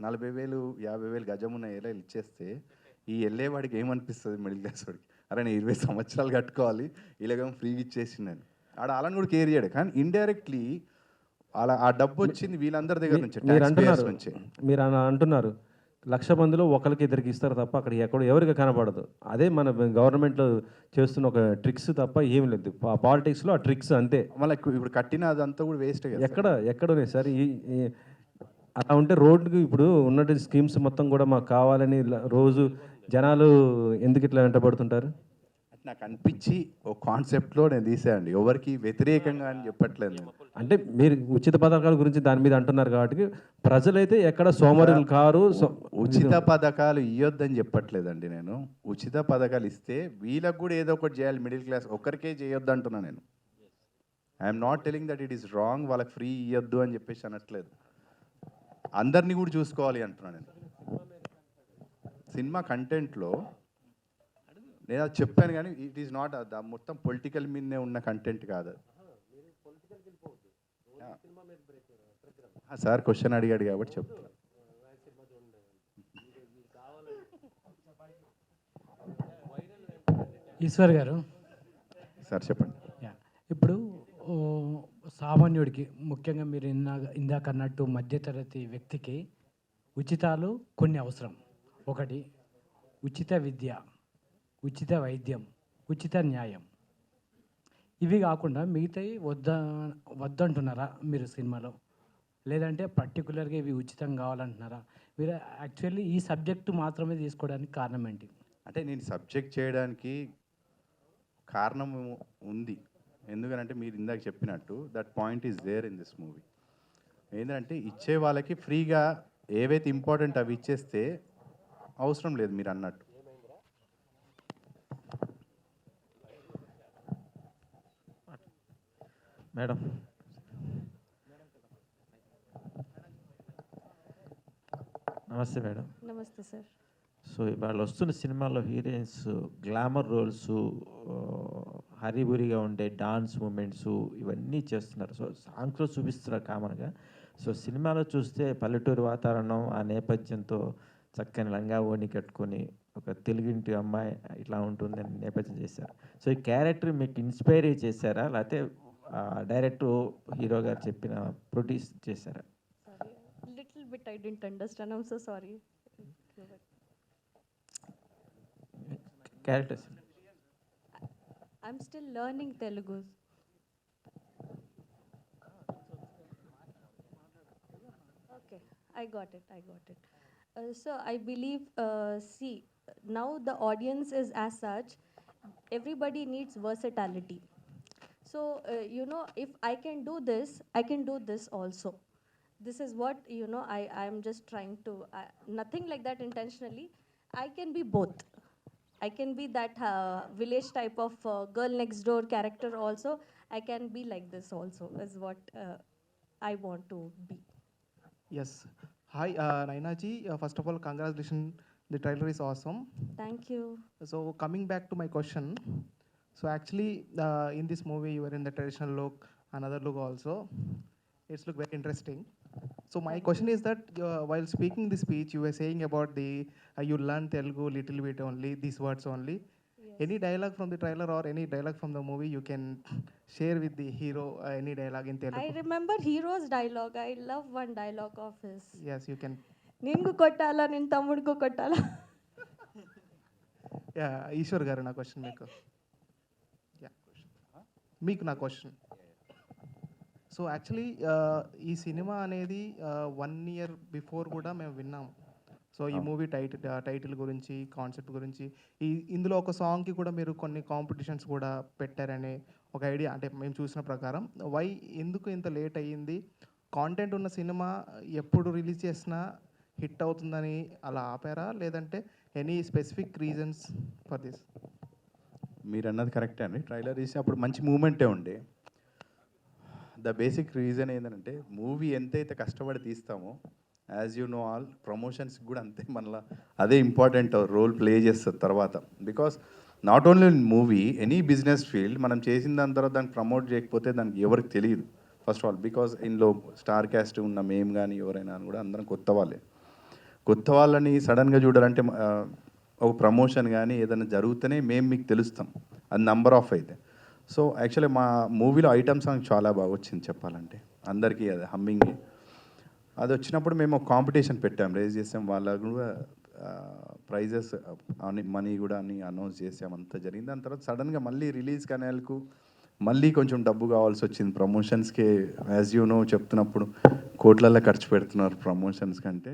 Speaker 4: 40,000-50,000 గజం ఉన్న ఏరియాలు ఇచ్చేస్తే ఈ వెళ్ళేవాడికి ఏమనిపిస్తుంది? మిడిల్ క్లాస్ వాడికి, అరే నేను 20 సంవత్సరాలు కట్టుకోవాలి, ఇలాగేమో ఫ్రీగా ఇచ్చేసిందని ఆడ అలాని కూడా కేర్ చేయడు. కానీ ఇండైరెక్ట్లీ అలా ఆ డబ్బు వచ్చింది వీళ్ళందరి దగ్గర నుంచి,
Speaker 8: మీరు అంటున్నారు 1,00,000 మందిలో ఒకరికి ఇద్దరికి ఇస్తారు తప్ప అక్కడ ఎవరికి కనపడదు. అదే మన గవర్నమెంట్లో చేస్తున్న ఒక ట్రిక్స్ తప్ప ఏమి లేదు. పాలిటిక్స్లో ఆ ట్రిక్స్ అంతే.
Speaker 4: మళ్ళీ ఇప్పుడు కట్టిన అదంతా కూడా వేస్ట్.
Speaker 8: ఎక్కడ ఉన్నాయి సార్? అలా ఉంటే రోడ్డుకి ఇప్పుడు ఉన్నట్టు స్కీమ్స్ మొత్తం కూడా మాకు కావాలని రోజు జనాలు ఎందుకు ఇట్లా వెంటబడుతుంటారు?
Speaker 4: నాకు అనిపించి ఒక కాన్సెప్ట్లో నేను తీసానండి, ఎవరికి వ్యతిరేకంగా అని చెప్పట్లేదు నేను.
Speaker 8: అంటే మీరు ఉచిత పథకాల గురించి దాని మీద అంటున్నారు కాబట్టి ప్రజలైతే ఎక్కడ సోమరులు కారు.
Speaker 4: ఉచిత పథకాలు ఇవ్వద్దని చెప్పట్లేదండి నేను. ఉచిత పథకాలు ఇస్తే వీళ్ళకు కూడా ఏదో ఒకటి చేయాలి. మిడిల్ క్లాస్ ఒక్కరికే చేయొద్దు అంటున్నా నేను. I'm not telling that it is wrong, వాళ్ళకి ఫ్రీ ఇవ్వద్దు అని చెప్పేసి అనట్లేదు. అందరినీ కూడా చూసుకోవాలి అంటున్నా నేను. సినిమా కంటెంట్లో నేను అది చెప్పాను, కానీ ఇట్ ఈస్ నాట్ మొత్తం పొలిటికల్ మీదనే ఉన్న కంటెంట్ కాదు. సార్ క్వశ్చన్ అడిగాడు కాబట్టి చెప్తాను.
Speaker 9: ఈశ్వర్ గారు
Speaker 4: సార్ చెప్పండి.
Speaker 9: ఇప్పుడు సామాన్యుడికి, ముఖ్యంగా మీరు ఇందాక అన్నట్టు మధ్యతరగతి వ్యక్తికి ఉచితాలు కొన్ని అవసరం. ఒకటి ఉచిత విద్య, ఉచిత వైద్యం, ఉచిత న్యాయం. ఇవి కాకుండా మిగతాయి వద్దంటున్నారా మీరు సినిమాలో? లేదంటే పర్టికులర్గా ఇవి ఉచితం కావాలంటున్నారా మీరు? యాక్చువల్లీ ఈ సబ్జెక్టు మాత్రమే తీసుకోవడానికి కారణం ఏంటి?
Speaker 4: అంటే నేను సబ్జెక్ట్ చేయడానికి కారణం ఉంది. ఎందుకంటే మీరు ఇందాక చెప్పినట్టు that point is there in this movie. ఏంటంటే ఇచ్చే వాళ్ళకి ఫ్రీగా ఏవైతే ఇంపార్టెంట్ అవి ఇచ్చేస్తే అవసరం లేదు మీరు అన్నట్టు.
Speaker 6: మేడం, నమస్తే మేడం.
Speaker 3: నమస్తే సార్.
Speaker 6: సో ఇవాళ వస్తున్న సినిమాలో హీరోయిన్స్ గ్లామర్ రోల్స్, హరిబురిగా ఉండే డాన్స్ మూమెంట్స్ ఇవన్నీ చేస్తున్నారు. సో సాంగ్స్లో చూపిస్తున్నారు కామన్గా. సో సినిమాలో చూస్తే పల్లెటూరు వాతావరణం, ఆ నేపథ్యంతో చక్కని లంగా ఓణి కట్టుకొని ఒక తెలుగింటి అమ్మాయి ఇట్లా ఉంటుందని నేపథ్యం చేశారు. సో ఈ క్యారెక్టర్ మీకు ఇన్స్పైర్ చేశారా, లేకపోతే డైరెక్ట్ హీరో గారు చెప్పిన ప్రొడ్యూస్ చేశారా?
Speaker 3: Sorry, little bit I didn't understand. I'm so sorry.
Speaker 6: Characters
Speaker 3: I'm still learning Telugu. Okay, I got it. So I believe, see, now the audience is as such, everybody needs versatility. So, if I can do this, I can do this also. This is what, I'm just trying to, nothing like that intentionally. I can be both. I can be that village type of girl next door character also. I can be like this also, is what I want to be.
Speaker 10: Yes. Hi, Naina ji. First of all, congratulations. The trailer is awesome.
Speaker 3: Thank you.
Speaker 10: So coming back to my question. So actually, in this movie, you were in the traditional look, another look also. It's look very interesting. So my question is that while speaking the speech, you were saying about the you learn Telugu little bit only, these words only.
Speaker 3: Yes.
Speaker 10: Any dialogue from the trailer or any dialogue from the movie you can share with the hero? Any dialogue in Telugu?
Speaker 3: I remember Hero's dialogue. I love one dialogue of his.
Speaker 10: Yes, you can.
Speaker 3: Ningu kottala, nin tammuduku kottala.
Speaker 10: Yeah, Ishwar garu na question meeku. Yeah, meeku na question. So actually ఈ cinema అనేది 1 year before కూడా మేము విన్నాము. So ఈ movie title గురించి, concept గురించి, ఇందులో ఒక సాంగ్కి కూడా మీరు కొన్ని కాంపిటీషన్స్ కూడా పెట్టారనే ఒక ఐడియా, అంటే మేము చూసిన ప్రకారం. ఎందుకు ఇంత లేట్ అయ్యింది? కాంటెంట్ ఉన్న సినిమా ఎప్పుడు రిలీజ్ చేసినా హిట్ అవుతుందని అలా ఆపారా, లేదంటే any specific reasons for this?
Speaker 4: మీరు అన్నది కరెక్టే అండి. ట్రైలర్ తీసి అప్పుడు మంచి మూమెంటే ఉండే. ద బేసిక్ రీజన్ ఏంటంటే, మూవీ ఎంతైతే కష్టపడి తీస్తామో, యాజ్ యూ నో ఆల్, ప్రమోషన్స్కి కూడా అంతే మనలా అదే ఇంపార్టెంట్ రోల్ ప్లే చేస్తుంది తర్వాత. Because not only in movie, any business field మనం చేసిన దాని తర్వాత దాన్ని ప్రమోట్ చేయకపోతే దానికి ఎవరికి తెలియదు ఫస్ట్ ఆఫ్ ఆల్. బికాస్ ఇందులో స్టార్ క్యాస్ట్ ఉన్న మేము కానీ ఎవరైనా కూడా అందరం కొత్త వాళ్ళే. కొత్త వాళ్ళని సడన్గా చూడాలంటే ఒక ప్రమోషన్ కానీ ఏదైనా జరుగుతూనే మేము మీకు తెలుస్తాం, అది నంబర్ ఆఫ్ అయితే. సో యాక్చువల్లీ మా మూవీలో ఐటమ్ సాంగ్ చాలా బాగా వచ్చింది చెప్పాలంటే, అందరికీ అది హమ్మింగ్. అది వచ్చినప్పుడు మేము ఒక కాంపిటీషన్ పెట్టాం, రేజ్ చేసాం, వాళ్ళకు కూడా ప్రైజెస్ అని మనీ కూడా అని అనౌన్స్ చేసాం, అంతా జరిగింది. దాని తర్వాత సడన్గా మళ్ళీ రిలీజ్ కనేలకు మళ్ళీ కొంచెం డబ్బు కావాల్సి వచ్చింది ప్రమోషన్స్కి. యాజ్ యూ నో, చెప్తున్నప్పుడు కోట్లల్లో ఖర్చు పెడుతున్నారు ప్రమోషన్స్ కంటే,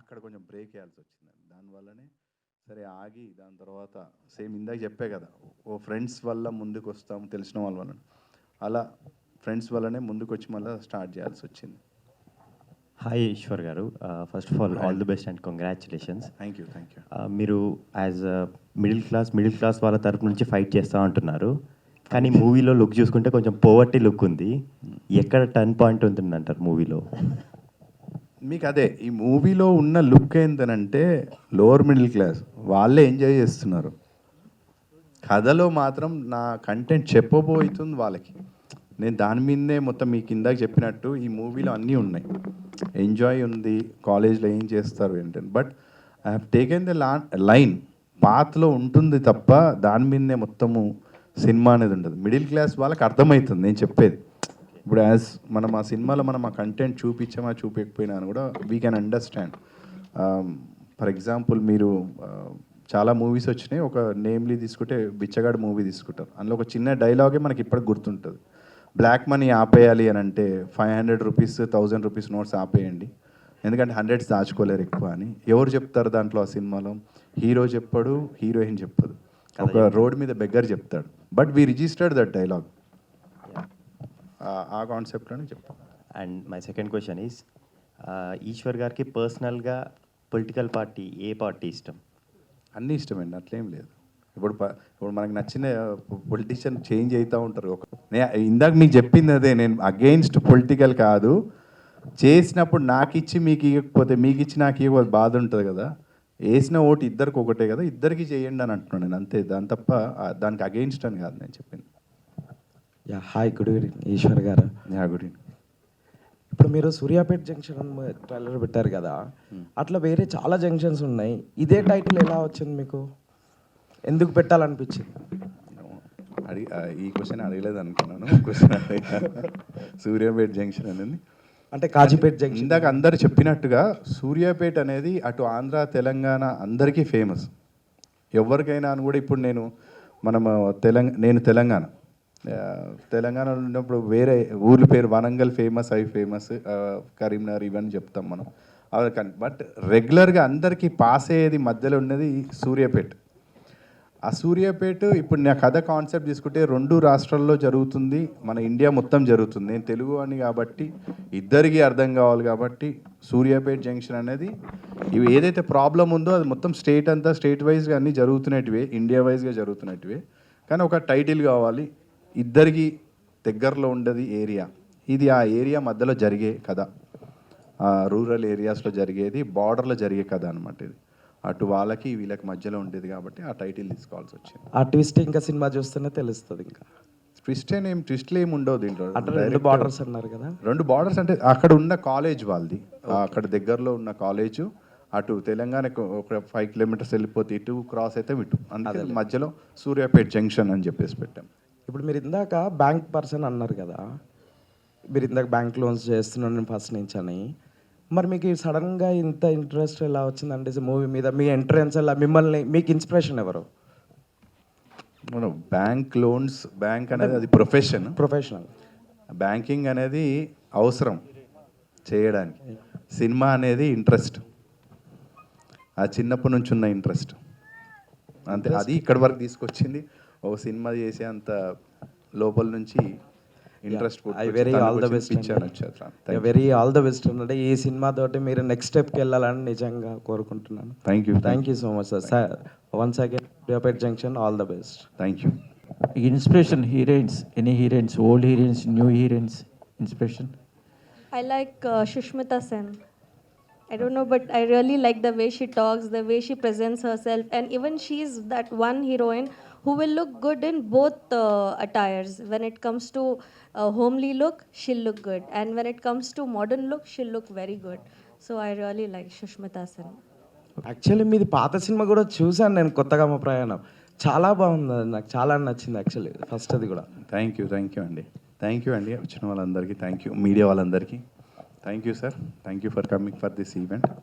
Speaker 4: అక్కడ కొంచెం బ్రేక్ వేయాల్సి వచ్చింది. దానివల్లనే సరే ఆగి, దాని తర్వాత సేమ్ ఇందాక చెప్పే కదా, ఓ ఫ్రెండ్స్ వల్ల ముందుకు వస్తాం, తెలిసిన వాళ్ళ వల్ల, అలా ఫ్రెండ్స్ వల్లనే ముందుకు వచ్చి మళ్ళీ స్టార్ట్ చేయాల్సి వచ్చింది.
Speaker 11: హాయ్ ఈశ్వర్ గారు, first of all the best and congratulations.
Speaker 4: Thank you.
Speaker 11: మీరు యాజ్ మిడిల్ క్లాస్ వాళ్ళ తరపు నుంచి ఫైట్ చేస్తూ ఉంటున్నారు, కానీ మూవీలో లుక్ చూసుకుంటే కొంచెం పోవర్టీ లుక్ ఉంది. ఎక్కడ టర్న్ పాయింట్ ఉంటుందంటారు మూవీలో?
Speaker 4: మీకు అదే, ఈ మూవీలో ఉన్న లుక్ ఏంటనంటే లోవర్ మిడిల్ క్లాస్ వాళ్ళే ఎంజాయ్ చేస్తున్నారు. కథలో మాత్రం నా కంటెంట్ చెప్పబోతుంది వాళ్ళకి. నేను దాని మీదనే మొత్తం మీకు ఇందాక చెప్పినట్టు ఈ మూవీలో అన్నీ ఉన్నాయి. ఎంజాయ్ ఉంది, కాలేజ్లో ఏం చేస్తారు ఏంటంటే, but I have taken the line పాత్లో ఉంటుంది తప్ప దాని మీదనే మొత్తము సినిమా అనేది ఉండదు. మిడిల్ క్లాస్ వాళ్ళకి అర్థమవుతుంది నేను చెప్పేది. ఇప్పుడు యాజ్ మనం ఆ సినిమాలో మనం ఆ కంటెంట్ చూపించామా చూపించకపోయినా కూడా we can understand. For example మీరు చాలా మూవీస్ వచ్చినాయి, ఒక నేమ్లీ తీసుకుంటే బిచ్చగాడు మూవీ తీసుకుంటారు, అందులో ఒక చిన్న డైలాగే మనకి ఇప్పటికి గుర్తుంటుంది. బ్లాక్ మనీ ఆపేయాలి అని అంటే 500 రూపీస్ 1000 రూపీస్ నోట్స్ ఆపేయండి, ఎందుకంటే 100s దాచుకోలేరు ఎక్కువ అని ఎవరు చెప్తారు దాంట్లో? ఆ సినిమాలో హీరో చెప్పాడు, హీరోయిన్ చెప్పదు, ఒక రోడ్ మీద బెగ్గర్ చెప్తాడు. But we registered that dialogue, ఆ కాన్సెప్ట్లోనే చెప్తాను.
Speaker 11: And my second question is, Eshwar గారికి పర్సనల్గా పొలిటికల్ పార్టీ ఏ పార్టీ ఇష్టం?
Speaker 4: అన్నీ ఇష్టమండి, అట్లేం లేదు. ఇప్పుడు మనకు నచ్చిన పొలిటీషియన్ చేంజ్ అవుతూ ఉంటారు. ఇందాక మీకు చెప్పింది అదే, నేను అగెయిన్స్ట్ పొలిటికల్ కాదు. చేసినప్పుడు నాకు ఇచ్చి మీకు ఇవ్వకపోతే, మీకు ఇచ్చి నాకు ఇవ్వకపోతే బాధ ఉంటుంది కదా. వేసిన ఓటు ఇద్దరికి ఒకటే కదా, ఇద్దరికి చేయండి అని అంటున్నాను నేను, అంతే. దాని తప్ప దానికి అగెయిన్స్ట్ అని కాదు నేను చెప్పింది.
Speaker 12: Yeah hi good evening Eshwar గారు.
Speaker 4: Yeah good evening.
Speaker 12: ఇప్పుడు మీరు సూర్యాపేట జంక్షన్ ట్రైలర్ పెట్టారు కదా, అట్లా వేరే చాలా జంక్షన్స్ ఉన్నాయి. ఇదే టైటిల్ ఎలా వచ్చింది మీకు? ఎందుకు పెట్టాలనిపించింది?
Speaker 4: ఈ క్వశ్చన్ అడగలేదు అనుకున్నాను. క్వశ్చన్ సూర్యాపేట జంక్షన్ అనేది
Speaker 12: అంటే కాజీపేట జంక్షన్.
Speaker 4: ఇందాక అందరు చెప్పినట్టుగా సూర్యాపేట అనేది అటు ఆంధ్ర తెలంగాణ అందరికీ ఫేమస్. ఎవరికైనా అని కూడా ఇప్పుడు నేను తెలంగాణలో ఉన్నప్పుడు వేరే ఊర్ల పేరు వనంగల్ ఫేమస్, అవి ఫేమస్, కరీంనగర్ ఇవన్నీ చెప్తాం మనం. అవి కానీ బట్ రెగ్యులర్గా అందరికీ పాస్ అయ్యేది మధ్యలో ఉన్నది సూర్యాపేట. ఆ సూర్యాపేట ఇప్పుడు నా కథ కాన్సెప్ట్ తీసుకుంటే 2 రాష్ట్రాల్లో జరుగుతుంది, మన ఇండియా మొత్తం జరుగుతుంది. నేను తెలుగు అని కాబట్టి ఇద్దరికీ అర్థం కావాలి కాబట్టి సూర్యాపేట జంక్షన్ అనేది ఇవి ఏదైతే ప్రాబ్లం ఉందో అది మొత్తం స్టేట్ అంతా స్టేట్ వైజ్గా అన్నీ జరుగుతున్నట్టువే, ఇండియా వైజ్గా జరుగుతున్నట్టువే. కానీ ఒక టైటిల్ కావాలి, ఇద్దరికి దగ్గరలో ఉండేది ఏరియా. ఇది ఆ ఏరియా మధ్యలో జరిగే కథ, రూరల్ ఏరియాస్లో జరిగేది, బార్డర్లో జరిగే కథ అనమాట. ఇది అటు వాళ్ళకి వీళ్ళకి మధ్యలో ఉండేది కాబట్టి ఆ టైటిల్ తీసుకోవాల్సి వచ్చింది.
Speaker 12: ఆ ట్విస్ట్ ఇంకా సినిమా చూస్తేనే తెలుస్తుంది. ఇంకా
Speaker 4: ట్విస్ట్లు ఏమి ఉండవు దీంట్లో.
Speaker 12: అంటే 2 బార్డర్స్ అన్నారు కదా.
Speaker 4: 2 బార్డర్స్ అంటే అక్కడ ఉన్న కాలేజ్ వాళ్ళది, అక్కడ దగ్గరలో ఉన్న కాలేజు, అటు తెలంగాణకు ఒక 5 కిలోమీటర్స్ వెళ్ళిపోతే ఇటు క్రాస్ అయితే ఇటు, అందుకే మధ్యలో సూర్యాపేట జంక్షన్ అని చెప్పేసి పెట్టాం.
Speaker 12: ఇప్పుడు మీరు ఇందాక బ్యాంక్ పర్సన్ అన్నారు కదా, మీరు ఇందాక బ్యాంక్ లోన్స్ చేస్తున్నాను ఫస్ట్ నుంచి అని. మరి మీకు సడన్గా ఇంత ఇంట్రెస్ట్ ఎలా వచ్చిందంటే మూవీ మీద? మీ ఎంట్రన్స్ ఎలా, మిమ్మల్ని మీకు ఇన్స్పిరేషన్ ఎవరు?
Speaker 4: బ్యాంక్ లోన్స్, బ్యాంక్ అనేది అది ప్రొఫెషనల్. బ్యాంకింగ్ అనేది అవసరం చేయడానికి. సినిమా అనేది ఇంట్రెస్ట్, ఆ చిన్నప్పటి నుంచి ఉన్న ఇంట్రెస్ట్ అంతే. అది ఇక్కడి వరకు తీసుకొచ్చింది. ఓ సినిమా చేసే అంత లోపల నుంచి interest.
Speaker 12: Very all the best అంటే ఈ సినిమా తోటి మీరు నెక్స్ట్ స్టెప్కి వెళ్ళాలని నిజంగా కోరుకుంటున్నాను. Thank you so much sir. Once again Suryapet junction, all the best.
Speaker 4: Thank you.
Speaker 6: Inspiration heroines, any heroines, old heroines, new heroines inspiration?
Speaker 3: I like Shushmita Sen. I don't know, but I really like the way she talks, the way she presents herself, and even she's that one heroine who will look good in both attires. When it comes to homely look, she'll look good, and when it comes to modern look, she'll look very good. So I really like Shushmita Sen.
Speaker 12: Actually మీది పాత cinema కూడా చూశాను నేను, కొత్తగా మా ప్రయాణం. చాలా బాగుంది, అది నాకు చాలా నచ్చింది యాక్చువల్లీ ఫస్ట్ అది కూడా.
Speaker 4: థ్యాంక్ యూ అండి వచ్చిన వాళ్ళందరికీ థ్యాంక్ యూ, మీడియా వాళ్ళందరికీ thank you sir. Thank you for coming for this event.